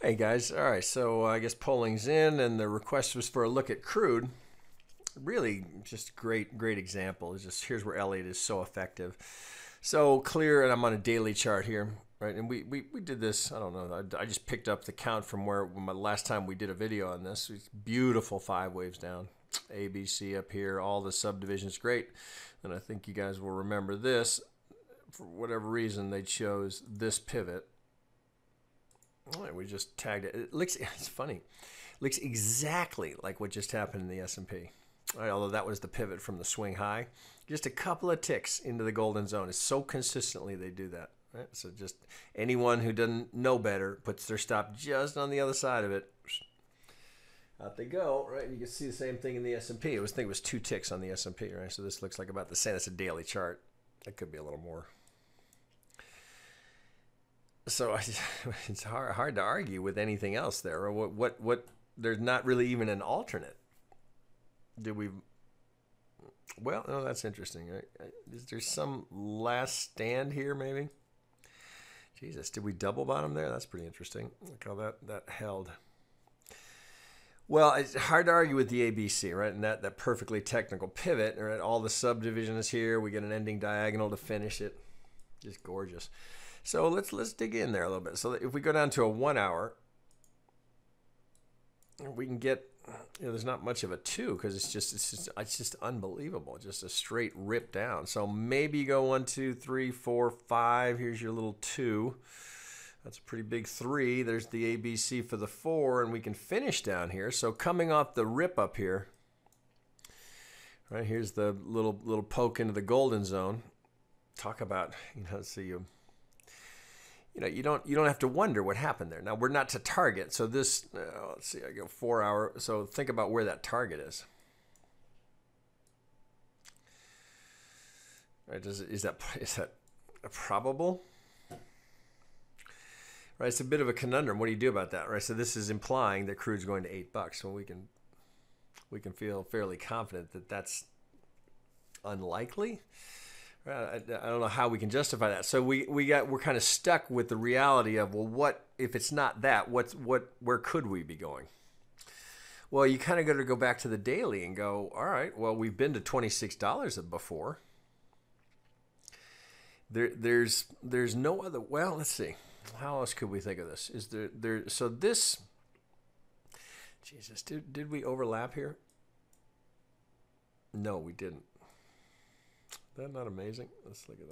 Hey guys, all right, so I guess polling's in and the request was for a look at Crude. Really just great example. It's just here's where Elliott is so effective. So clear, and I'm on a daily chart here, right? And we did this, I don't know, I just picked up the count from where my last time we did a video on this. It's beautiful 5 waves down. ABC up here, all the subdivisions, great. And I think you guys will remember this. For whatever reason, they chose this pivot. All right, we just tagged it. It looks, it's funny. It looks exactly like what just happened in the S&P. All right, although that was the pivot from the swing high. Just a couple of ticks into the golden zone. It's so consistently they do that. Right? So just anyone who doesn't know better puts their stop just on the other side of it. Out they go, right? And you can see the same thing in the S&P. I think it was 2 ticks on the S&P, right? So this looks like about the same. That's a daily chart. That could be a little more. So it's hard to argue with anything else there. Or what? There's not really even an alternate. Did we? Well, no, that's interesting. Right? Is there some last stand here, maybe? Jesus, did we double bottom there? That's pretty interesting. Look how that held. Well, it's hard to argue with the ABC, right? And that perfectly technical pivot, right? All the subdivision is here. We get an ending diagonal to finish it. Just gorgeous. So let's dig in there a little bit. So if we go down to a 1 hour, we can get, there's not much of a 2 because it's just unbelievable. Just a straight rip down. So maybe you go 1, 2, 3, 4, 5. Here's your little 2. That's a pretty big 3. There's the ABC for the 4, and we can finish down here. So coming off the rip up here, right, here's the little poke into the golden zone. Talk about, so you don't have to wonder what happened there. Now we're not to target, so this let's see, I go 4 hour. So think about where that target is. Right? Is that probable? Right, it's a bit of a conundrum. What do you do about that? Right, so this is implying that crude's going to $8. So we can feel fairly confident that that's unlikely. I don't know how we can justify that. So we're kind of stuck with the reality of, well, what if it's not that? Where could we be going? Well, you kind of got to go back to the daily and go, all right, well, we've been to $26 before. There's no other. Well, let's see. How else could we think of this? Is there so this? Jesus, did we overlap here? No, we didn't. Is that not amazing? Let's look at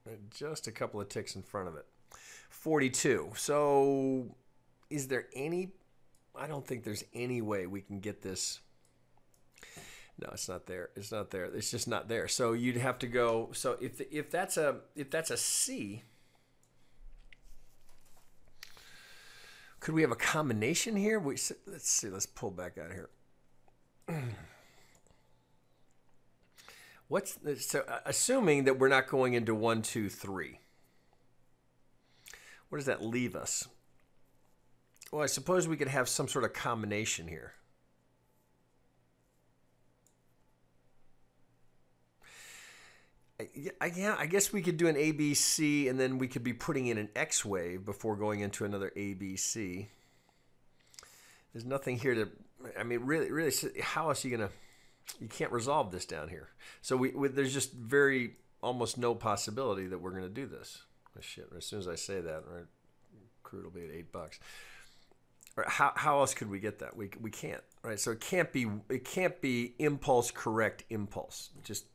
that. Just a couple of ticks in front of it. 42. So is there any? I don't think there's any way we can get this. No, it's not there. It's not there. It's just not there. So you'd have to go. So if that's a C, could we have a combination here? Let's see. Let's pull back out of here. So assuming that we're not going into 1, 2, 3, what does that leave us? Well, I suppose we could have some sort of combination here. Yeah, I guess we could do an ABC and then we could be putting in an X wave before going into another ABC. There's nothing here to, I mean, really, how else are you going to, you can't resolve this down here. So there's just almost no possibility that we're going to do this. Oh, shit, as soon as I say that, right, crude will be at $8. Right, how else could we get that? We can't, right? So it can't be impulse correct impulse. Just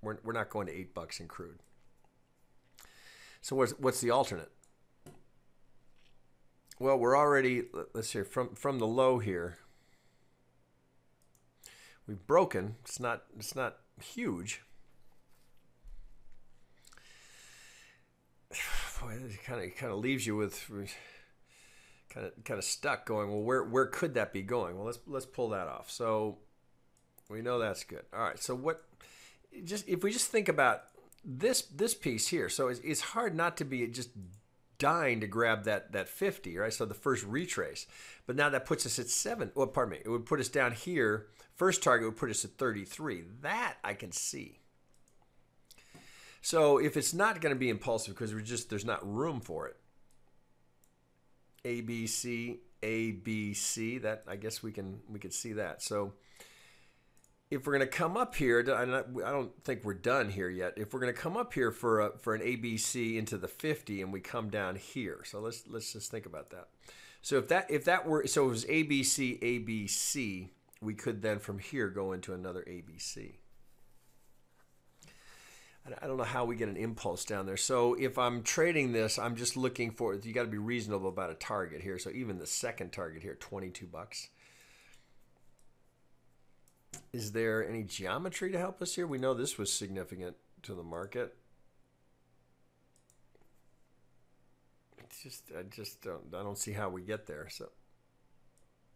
we're not going to $8 in crude. So what's the alternate? Well, we're already, let's see, from the low here. We've broken. It's not huge. Boy, it kind of leaves you with kind of stuck going, well, where could that be going? Well, let's pull that off. So we know that's good. All right. So if we just think about this piece here, so it's hard not to be just dying to grab that 50, right? So the first retrace, but now that puts us at 7. Well, pardon me, it would put us down here. First target would put us at 33. That I can see. So if it's not going to be impulsive because there's not room for it, ABC, ABC. That, I guess we could see that. So if we're going to come up here, I don't think we're done here yet. If we're going to come up here for an ABC into the 50 and we come down here. So let's just think about that. So if that were, so it was ABC, ABC, we could then from here go into another ABC. I don't know how we get an impulse down there. So if I'm trading this, I'm just looking for, you got to be reasonable about a target here. So even the second target here, 22 bucks. Is there any geometry to help us here? We know this was significant to the market. I don't see how we get there. So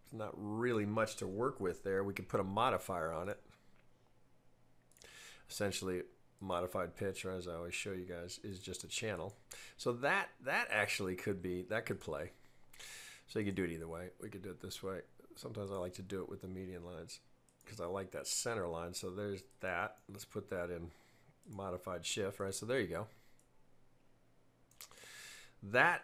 it's not really much to work with there. We could put a modifier on it. Essentially, modified pitch, or as I always show you guys, is just a channel. So that actually could play. So you could do it either way. We could do it this way. Sometimes I like to do it with the median lines because I like that center line. So there's that. Let's put that in modified shift, right? So there you go. That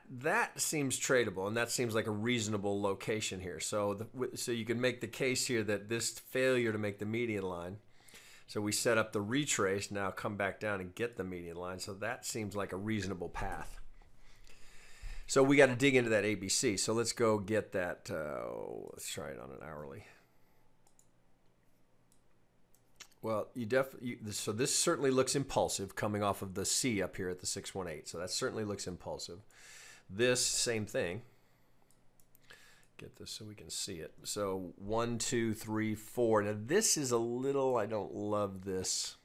seems tradable, and that seems like a reasonable location here. So so you can make the case here that this failure to make the median line, so we set up the retrace, now come back down and get the median line. So that seems like a reasonable path. So we got to dig into that ABC. So let's go get that. Let's try it on an hourly. Well, so this certainly looks impulsive coming off of the C up here at the 618. So that certainly looks impulsive. This, same thing. Get this so we can see it. So 1, 2, 3, 4. Now this is a little, I don't love this.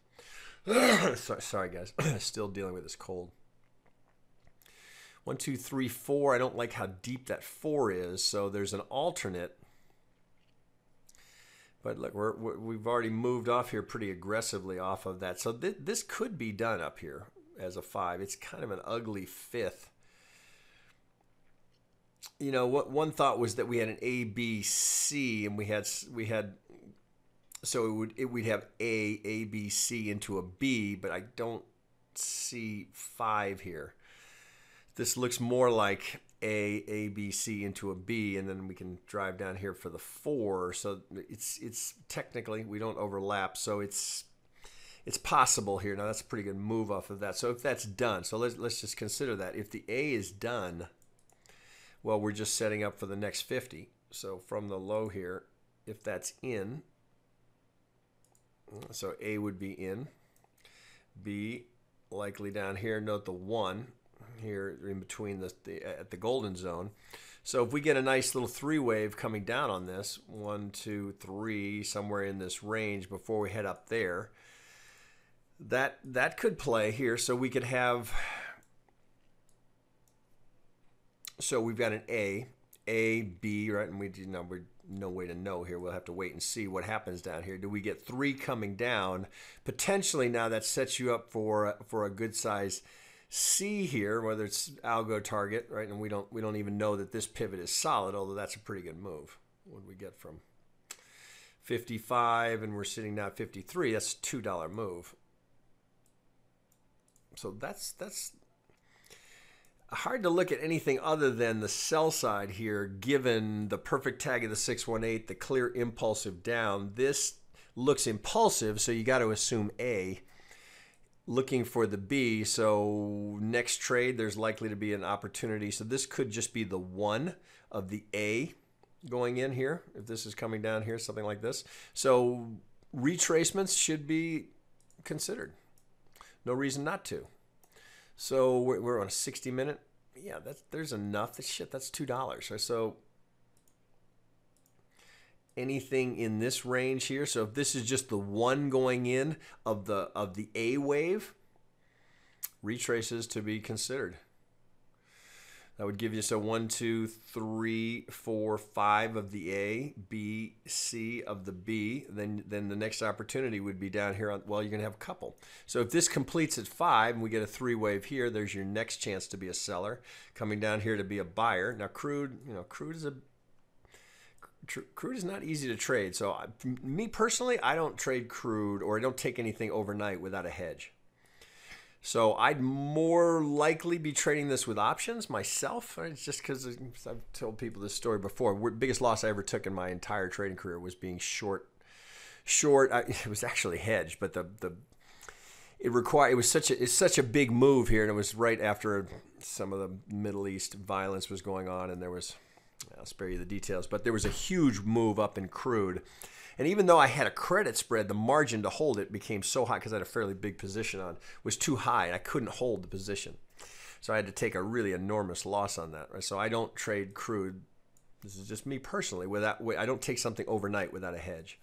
Sorry guys, still dealing with this cold. 1, 2, 3, 4. I don't like how deep that 4 is. So there's an alternate. But look, we've already moved off here pretty aggressively off of that. So this could be done up here as a 5. It's kind of an ugly 5th. You know, what one thought was that we had an A, B, C, and we had so we'd have A, B, C into a B, but I don't see 5 here. This looks more like A, B, C into a B, and then we can drive down here for the 4. So it's technically, we don't overlap, so it's possible here. Now that's a pretty good move off of that. So if that's done, so let's just consider that. If the A is done, well, we're just setting up for the next 50. So from the low here, if that's in, so A would be in, B likely down here. Note the 1 here in between at the golden zone. So if we get a nice little 3 wave coming down on this, 1, 2, 3, somewhere in this range before we head up there, that could play here. So we could have, so we've got an A, B, right? And we're no way to know here. We'll have to wait and see what happens down here. Do we get 3 coming down? Potentially now that sets you up for a good size C here, whether it's algo target, right? And we don't even know that this pivot is solid, although that's a pretty good move. What do we get from 55 and we're sitting now at 53? That's a $2 move. So that's hard to look at anything other than the sell side here, given the perfect tag of the 618, the clear impulsive down. This looks impulsive, so you got to assume A. Looking for the B, so next trade there's likely to be an opportunity. So this could just be the 1 of the A going in here, if this is coming down here, something like this. So retracements should be considered. No reason not to. So we're on a 60-minute. Yeah, there's enough. That's $2. Right? So anything in this range here. So if this is just the 1 going in of the A wave, retraces to be considered. That would give you, so 1, 2, 3, 4, 5 of the A, B, C of the B. Then the next opportunity would be down here on, well, you're going to have a couple. So if this completes at 5 and we get a 3 wave here, there's your next chance to be a seller. Coming down here to be a buyer. Now Crude is not easy to trade. So me personally, I don't trade Crude, or I don't take anything overnight without a hedge. So I'd more likely be trading this with options myself. It's just because I've told people this story before. Biggest loss I ever took in my entire trading career was being short. It was actually hedged, but it was such a big move here, and it was right after some of the Middle East violence was going on, and I'll spare you the details, but there was a huge move up in crude. And even though I had a credit spread, the margin to hold it became so high because I had a fairly big position on, was too high, and I couldn't hold the position. So I had to take a really enormous loss on that. Right? So I don't trade crude. This is just me personally. I don't take something overnight without a hedge.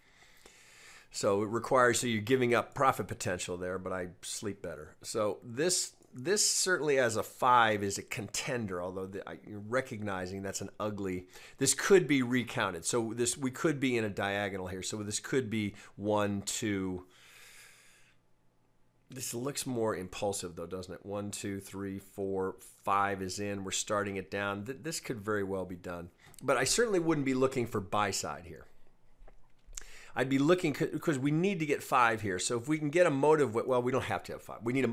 So it requires, so you're giving up profit potential there, but I sleep better. So this certainly as a 5 is a contender, although you're recognizing that's an ugly, this could be recounted. So we could be in a diagonal here. So this could be 1, 2. This looks more impulsive though, doesn't it? 1, 2, 3, 4, 5 is in. We're starting it down. This could very well be done. But I certainly wouldn't be looking for buy side here. I'd be looking, because we need to get 5 here. So if we can get a motive, well, we don't have to have 5. We need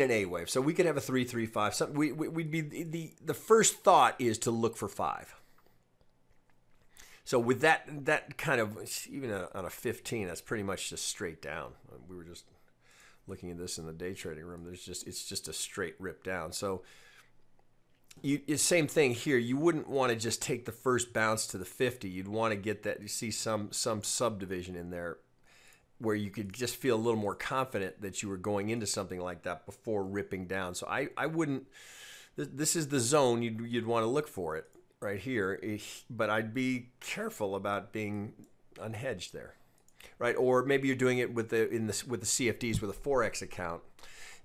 an A wave. So we could have a 3, 3, 5. We'd be the first thought is to look for 5. So with that kind of, even on a 15, that's pretty much just straight down. We were just looking at this in the day trading room. It's just a straight rip down. So same thing here. You wouldn't want to just take the first bounce to the 50. You'd want to get that. You see some subdivision in there where you could just feel a little more confident that you were going into something like that before ripping down. So I wouldn't. This is the zone you'd want to look for it right here. But I'd be careful about being unhedged there, right? Or maybe you're doing it with the CFDs with a Forex account.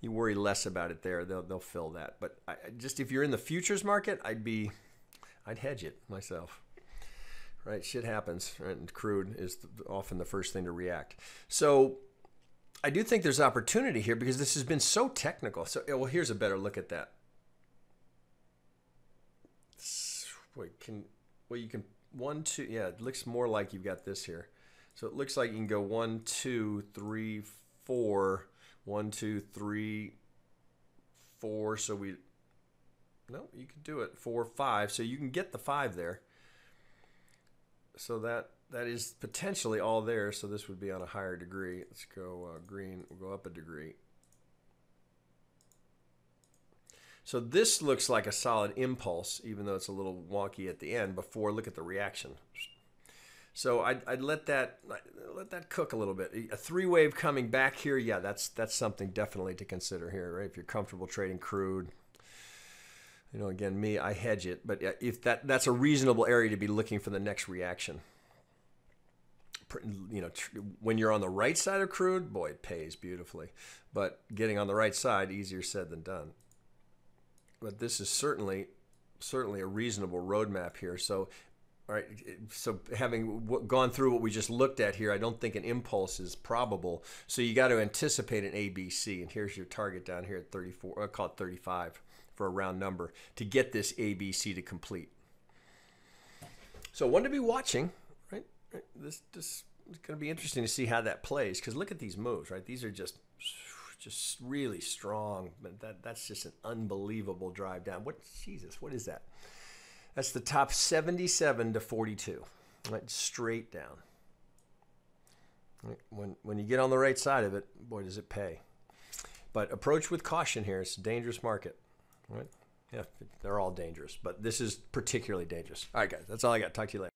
You worry less about it there. They'll fill that. But just if you're in the futures market, I'd hedge it myself. Right, shit happens, right? And crude is often the first thing to react. So I do think there's opportunity here because this has been so technical. So well, here's a better look at that. You can 1, 2. Yeah, it looks more like you've got this here. So it looks like you can go 1, 2, 3, 4. 1, 2, 3, 4. So you can do it 4, 5. So you can get the 5 there. So that is potentially all there. So this would be on a higher degree. Let's go green. We'll go up a degree. So this looks like a solid impulse, even though it's a little wonky at the end. Before, look at the reaction. So I'd let that cook a little bit. A 3 wave coming back here, yeah, that's something definitely to consider here, right? If you're comfortable trading crude, again, I hedge it, but if that's a reasonable area to be looking for the next reaction. When you're on the right side of crude, boy, it pays beautifully. But getting on the right side, easier said than done. But this is certainly a reasonable roadmap here. So. All right, so having gone through what we just looked at here, I don't think an impulse is probable. So you got to anticipate an ABC, and here's your target down here at 34. I'll call it 35 for a round number to get this ABC to complete. So one to be watching, right? This is going to be interesting to see how that plays because look at these moves, right? These are just really strong, but that's just an unbelievable drive down. What is that? That's the top 77 to 42, right? Straight down. When you get on the right side of it, boy, does it pay. But approach with caution here. It's a dangerous market, right? Yeah, they're all dangerous, but this is particularly dangerous. All right, guys, that's all I got. Talk to you later.